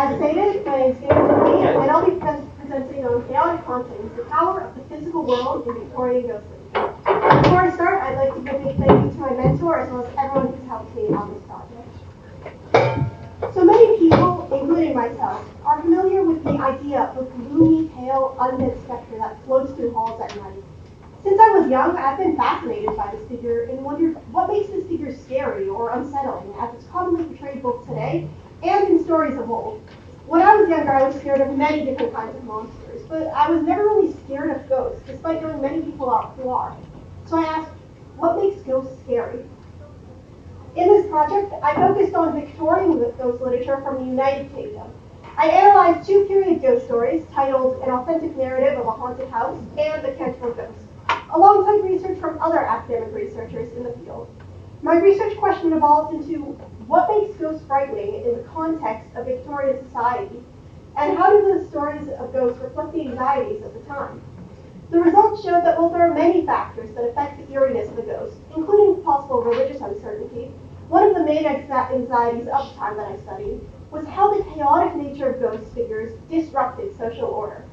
As stated, my name is Gingko Dupuis, and I'll be presenting on Chaotic Hauntings, the power of the physical world in Victorian ghost literature. Before I start, I'd like to give a thank you to my mentor as well as everyone who's helped me on this project. So many people, including myself, are familiar with the idea of a gloomy, pale, undead specter that floats through halls at night. Since I was young, I've been fascinated by this figure and wondered what makes this figure scary or unsettling, as it's commonly portrayed both today and in stories of old. When I was younger, I was scared of many different kinds of monsters, but I was never really scared of ghosts, despite knowing many people who are. So I asked, what makes ghosts scary? In this project, I focused on Victorian ghost literature from the United Kingdom. I analyzed two period ghost stories titled An Authentic Narrative of a Haunted House and The Canterville Ghost, alongside research from other academic researchers in the field. My research question evolved into what makes ghosts frightening in the context of Victorian society, and how do the stories of ghosts reflect the anxieties of the time? The results showed that while there are many factors that affect the eeriness of a ghost, including possible religious uncertainty, one of the main anxieties of the time that I studied was how the chaotic nature of ghost figures disrupted social order.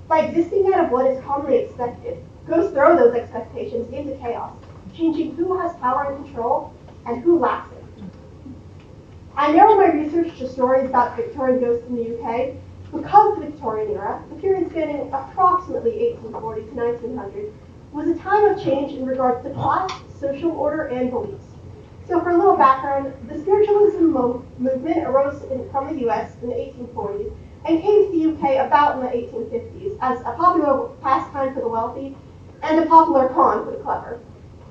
By existing out of what is commonly expected, ghosts throw those expectations into chaos, changing who has power and control and who lacks it. I narrowed my research to stories about Victorian ghosts in the UK because the Victorian era, the period spanning approximately 1840 to 1900, was a time of change in regards to class, social order, and beliefs. So for a little background, the spiritualism movement arose from the US in the 1840s and came to the UK about in the 1850s as a popular pastime for the wealthy and a popular con for the clever.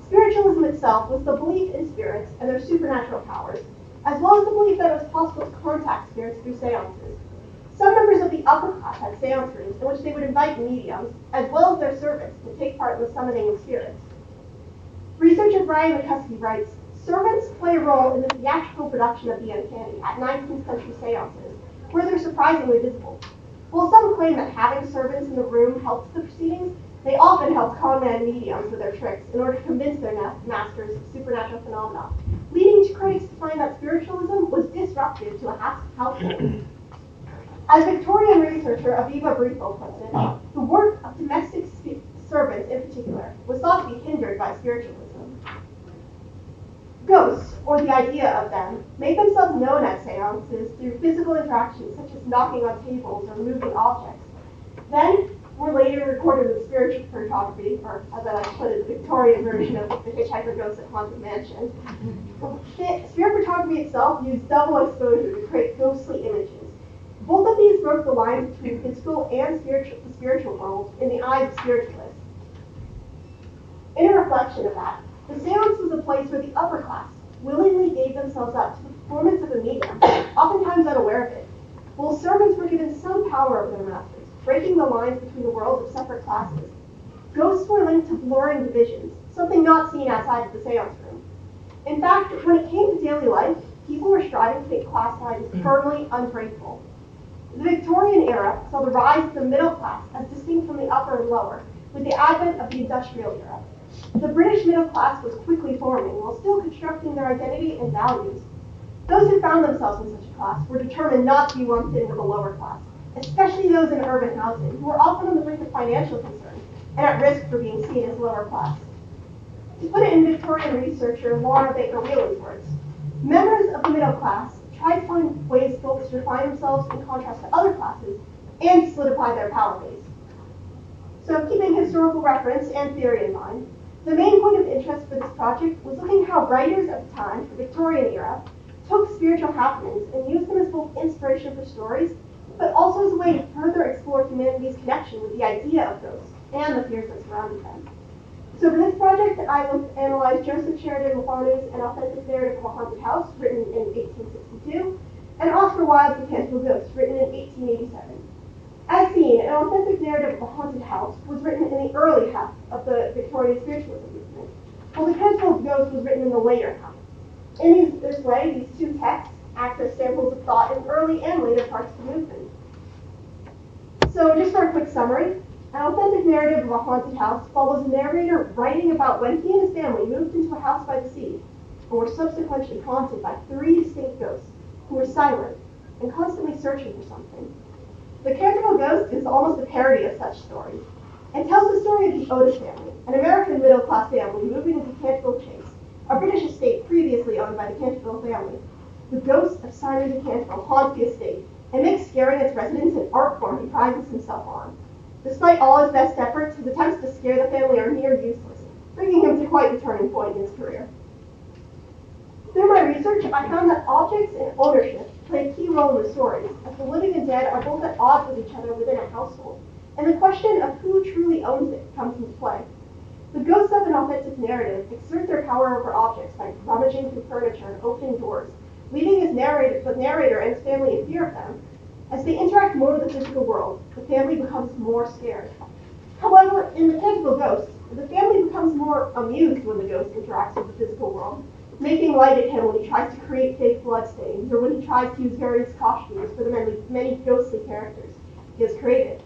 Spiritualism itself was the belief in spirits and their supernatural powers, as well as the belief that it was possible to contact spirits through seances. Some members of the upper class had seance rooms in which they would invite mediums, as well as their servants, to take part in the summoning of spirits. Researcher Brian McCuskey writes, servants play a role in the theatrical production of the uncanny at 19th century seances, where they're surprisingly visible. While some claim that having servants in the room helps the proceedings, they often helped con man mediums with their tricks in order to convince their masters of supernatural phenomena, leading to critics to find that spiritualism was disruptive to a household. As Victorian researcher Aviva Brito puts it, the work of domestic servants in particular was thought to be hindered by spiritualism. Ghosts, or the idea of them, made themselves known at seances through physical interactions such as knocking on tables or moving objects. Then, were later recorded with spiritual photography, or as I like to put it, the Victorian version of the Hitchhiker Ghost at Haunted Mansion. Spirit photography itself used double exposure to create ghostly images. Both of these broke the lines between physical and the spiritual world in the eyes of spiritualists. In a reflection of that, the seance was a place where the upper class willingly gave themselves up to the performance of a medium, oftentimes unaware of it, while servants were given some power over their masters, breaking the lines between the worlds of separate classes. Ghosts were linked to blurring divisions, something not seen outside of the seance room. In fact, when it came to daily life, people were striving to make class lines firmly unbreakable. The Victorian era saw the rise of the middle class as distinct from the upper and lower, with the advent of the industrial era. The British middle class was quickly forming while still constructing their identity and values. Those who found themselves in such a class were determined not to be lumped in with the lower class, especially those in urban housing, who were often on the brink of financial concern and at risk for being seen as lower class. To put it in Victorian researcher Laura Baker Wheelan's words, members of the middle class tried to find ways both to define themselves in contrast to other classes and to solidify their power base. So keeping historical reference and theory in mind, the main point of interest for this project was looking how writers of the time, the Victorian era, took spiritual happenings and used them as both inspiration for stories, but also as a way to further explore humanity's connection with the idea of ghosts and the fears that surrounded them. So for this project, I analyzed Joseph Sheridan Lefaunu's An Authentic Narrative of a Haunted House, written in 1862, and Oscar Wilde's The Canterville Ghost, written in 1887. As seen, An Authentic Narrative of a Haunted House was written in the early half of the Victorian spiritualism movement, while The Canterville Ghost was written in the later half. In this way, these two texts act as samples of thought in early and later parts of the movement. So just for a quick summary, An Authentic Narrative of a Haunted House follows a narrator writing about when he and his family moved into a house by the sea, and were subsequently haunted by three distinct ghosts who were silent, and constantly searching for something. The Canterville Ghost is almost a parody of such stories. It tells the story of the Otis family, an American middle-class family moving into Canterville Chase, a British estate previously owned by the Canterville family. The ghost of Simon de Canterville haunts the estate and makes scaring its residents an art form he prides himself on. Despite all his best efforts, his attempts to scare the family are near useless, bringing him to quite the turning point in his career. Through my research, I found that objects and ownership play a key role in the stories, as the living and dead are both at odds with each other within a household, and the question of who truly owns it comes into play. The ghosts of an authentic narrative exert their power over objects by rummaging through furniture and opening doors, leaving the narrator and his family in fear of them. As they interact more with the physical world, the family becomes more scared. However, in the Canterville Ghost, the family becomes more amused when the ghost interacts with the physical world, making light at him when he tries to create fake bloodstains, or when he tries to use various costumes for the many ghostly characters he has created.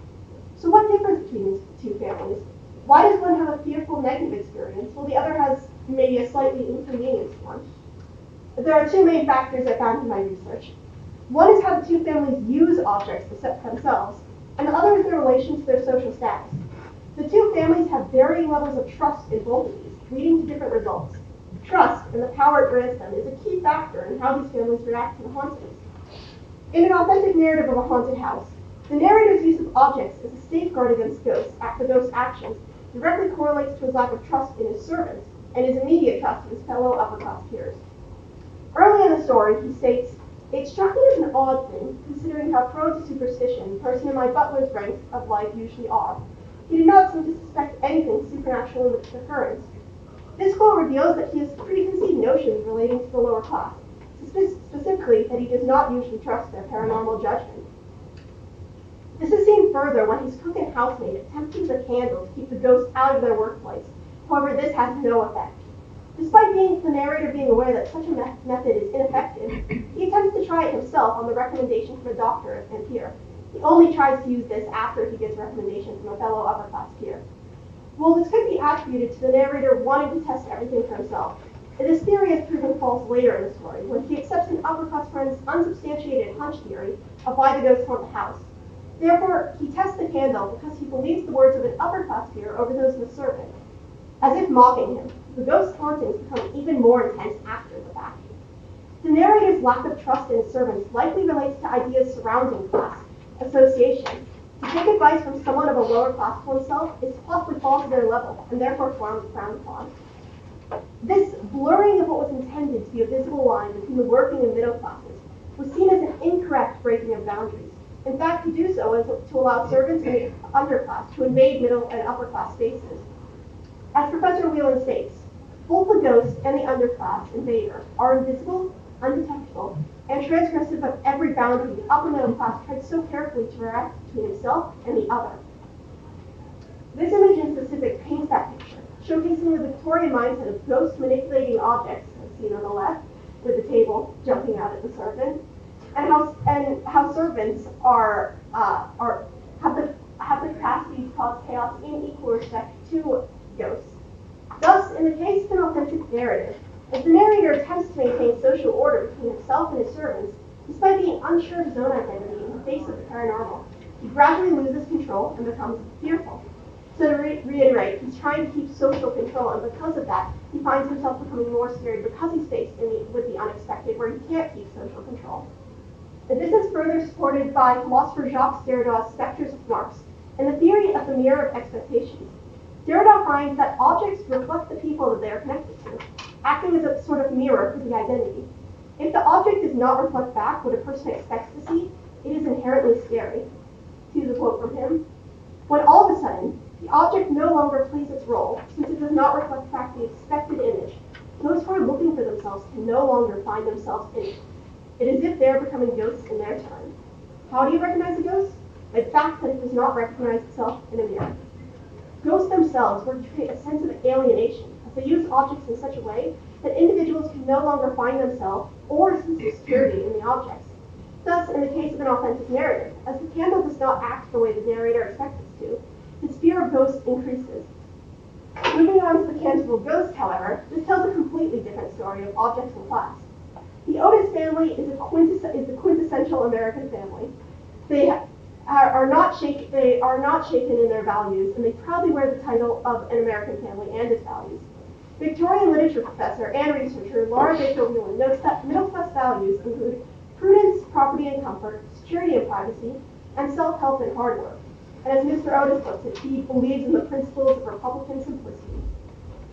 So what difference between these two families? Why does one have a fearful negative experience, while the other has maybe a slightly inconvenienced one? There are two main factors I found in my research. One is how the two families use objects themselves, and the other is their relation to their social status. The two families have varying levels of trust in both of these, leading to different results. Trust and the power it grants them is a key factor in how these families react to the hauntings. In an authentic narrative of a haunted house, the narrator's use of objects as a safeguard against ghosts after ghost actions directly correlates to his lack of trust in his servants and his immediate trust in his fellow upper-class peers. Early in the story, he states, "It struck me as an odd thing, considering how prone to superstition a person in my butler's rank of life usually are. He did not seem to suspect anything supernatural in its occurrence." This quote reveals that he has preconceived notions relating to the lower class, specifically that he does not usually trust their paranormal judgment. This is seen further when his cook and housemaid attempt to use a candle to keep the ghost out of their workplace. However, this has no effect. Despite the narrator being aware that such a method is ineffective, he attempts to try it himself on the recommendation from a doctor and peer. He only tries to use this after he gets recommendation from a fellow upper-class peer. While this could be attributed to the narrator wanting to test everything for himself, this theory is proven false later in the story, when he accepts an upper-class friend's unsubstantiated hunch theory of why the ghosts haunt the house. Therefore, he tests the candle because he believes the words of an upper-class peer over those of a servant. As if mocking him, the ghost's hauntings become even more intense after the fact. The narrator's lack of trust in his servants likely relates to ideas surrounding class association. To take advice from someone of a lower class to oneself is to possibly fall to their level, and therefore frowned upon. This blurring of what was intended to be a visible line between the working and middle classes was seen as an incorrect breaking of boundaries. In fact, to do so was to allow servants in the underclass to invade middle and upper class spaces. As Professor Whelan states, both the ghost and the underclass invader are invisible, undetectable, and transgressive of every boundary the upper middle class tried so carefully to erect between himself and the other. This image in specific paints that picture, showcasing the Victorian mindset of ghosts manipulating objects, as seen on the left, with the table jumping out at the servant, and how servants have the capacity to cause chaos in equal respect to ghosts. Thus, in the case of an authentic narrative, as the narrator attempts to maintain social order between himself and his servants, despite being unsure of his own identity in the face of the paranormal, he gradually loses control and becomes fearful. So to reiterate, he's trying to keep social control, and because of that, he finds himself becoming more scared because he's faced with the unexpected, where he can't keep social control. And this is further supported by philosopher Jacques Derrida's Spectres of Mars and the theory of the mirror of expectations. Derrida finds that objects reflect the people that they are connected to, acting as a sort of mirror for the identity. If the object does not reflect back what a person expects to see, it is inherently scary. Here's a quote from him. "When all of a sudden, the object no longer plays its role, since it does not reflect back the expected image, those who are looking for themselves can no longer find themselves in it. It is as if they are becoming ghosts in their turn. How do you recognize a ghost? By the fact that it does not recognize itself in a mirror." Ghosts themselves work to create a sense of alienation, as they use objects in such a way that individuals can no longer find themselves or a sense of security in the objects. Thus, in the case of an authentic narrative, as the candle does not act the way the narrator expects it to, his fear of ghosts increases. Moving on to the Canterville Ghost, however, this tells a completely different story of objects and class. The Otis family is the quintessential American family. They are not shaken in their values, and they proudly wear the title of an American family and its values. Victorian literature professor and researcher Laura Baker Whelan notes that middle-class values include prudence, property and comfort, security and privacy, and self-help and hard work. And as Mr. Otis puts it, he believes in the principles of Republican simplicity.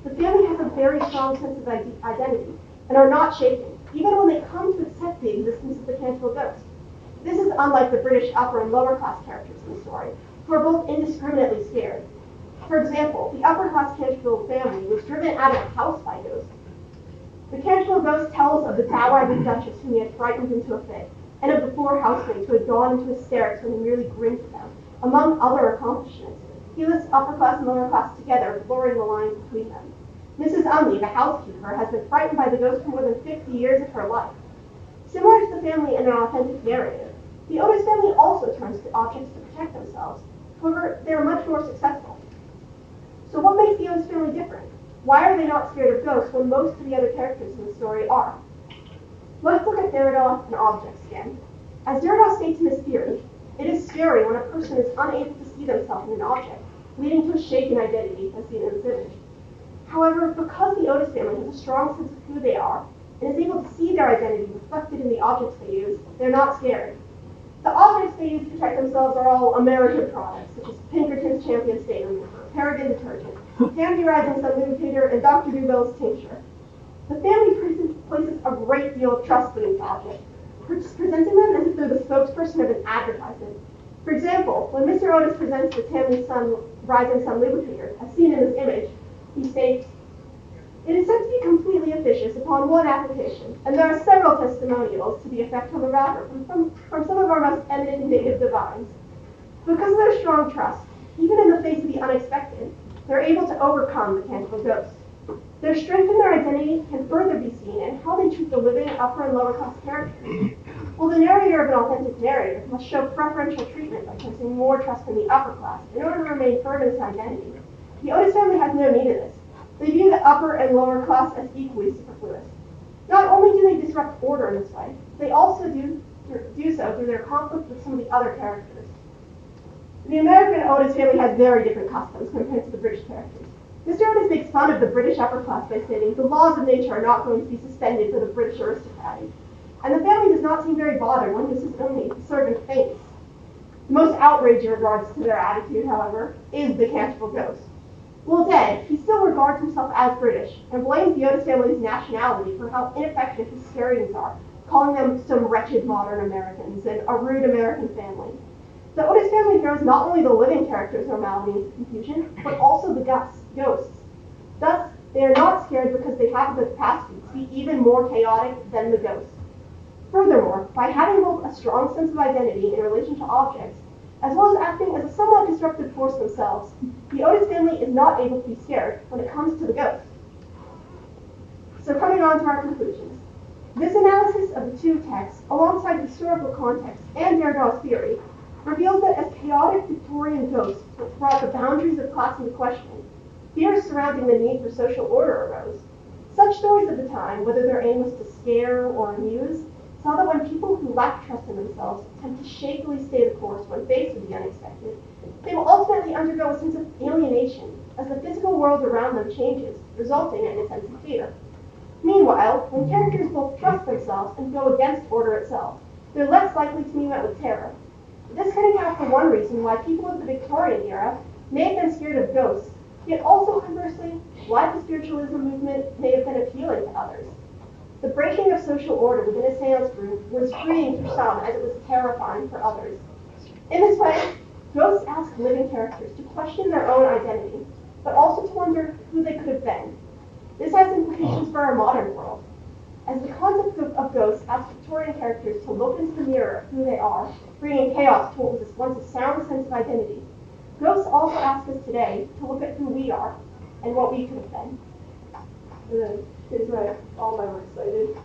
The family has a very strong sense of identity and are not shaken, even when they come to accept the existence of the Canterville ghost. This is unlike the British upper and lower class characters in the story, who are both indiscriminately scared. For example, the upper class Canterville family was driven out of a house by ghosts. The Canterville ghost tells of the dow-eyed Duchess whom he had frightened into a fit, and of the 4 housemates who had gone into hysterics when he merely grinned at them, among other accomplishments. He lists upper class and lower class together, blurring the lines between them. Mrs. Umley, the housekeeper, has been frightened by the ghost for more than 50 years of her life. Similar to the family in an authentic narrative, the Otis family also turns to objects to protect themselves. However, they are much more successful. So what makes the Otis family different? Why are they not scared of ghosts when most of the other characters in the story are? Let's look at Derrida and objects again. As Derrida states in his theory, it is scary when a person is unable to see themselves in an object, leading to a shaken identity as seen in this image. However, because the Otis family has a strong sense of who they are and is able to see their identity reflected in the objects they use, they're not scared. The objects they use to protect themselves are all American products, such as Pinkerton's Champion Stain Remover, Paragon detergent, Candy Rising Sun Lubricator, and Dr. Duville's tincture. The family places a great deal of trust in these objects, presenting them as if they're the spokesperson of an advertisement. For example, when Mr. Otis presents the Tammy Rising Sun Lubricator, as seen in this image, he states, "It is said to be completely efficacious upon one application, and there are several testimonials to the effect on the router from some of our most eminent native divines. Because of their strong trust, even in the face of the unexpected, they're able to overcome the Canterville ghost. Their strength in their identity can further be seen in how they treat the living upper and lower class characters. While the narrator of an authentic narrative must show preferential treatment by placing more trust in the upper class in order to remain firm in its identity, the Otis family has no need of this. They view the upper and lower class as equally superfluous. Not only do they disrupt order in this way, they also do so through their conflict with some of the other characters. The American Otis family has very different customs compared to the British characters. Mr. Otis makes fun of the British upper class by stating the laws of nature are not going to be suspended for the British aristocracy, and the family does not seem very bothered when Mrs. Umley, the servant, faints. The most outrage in regards to their attitude, however, is the Canterville ghost. While dead, he still regards himself as British and blames the Otis family's nationality for how ineffective his scarings are, calling them some wretched modern Americans and a rude American family. The Otis family throws not only the living characters' normality into confusion, but also the ghosts. Thus, they are not scared because they have the capacity to be even more chaotic than the ghosts. Furthermore, by having both a strong sense of identity in relation to objects, as well as acting as a somewhat disruptive force themselves, the Otis family is not able to be scared when it comes to the ghost. So coming on to our conclusions. This analysis of the two texts, alongside historical context and Derrida's theory, reveals that as chaotic Victorian ghosts brought the boundaries of class into question, fears surrounding the need for social order arose. Such stories of the time, whether their aim was to scare or amuse, saw that when people who lack trust in themselves attempt to shakily stay the course when faced with the unexpected, they will ultimately undergo a sense of alienation as the physical world around them changes, resulting in a sense of fear. Meanwhile, when characters both trust themselves and go against order itself, they're less likely to be met with terror. This can account for one reason why people of the Victorian era may have been scared of ghosts, yet also conversely, why the spiritualism movement may have been appealing to others. The breaking of social order within a seance group was freeing for some as it was terrifying for others. In this way, ghosts ask living characters to question their own identity, but also to wonder who they could have been. This has implications for our modern world. As the concept of ghosts asks Victorian characters to look into the mirror of who they are, bringing chaos to what was once a sound sense of identity, ghosts also ask us today to look at who we are and what we could have been. The kids were all excited.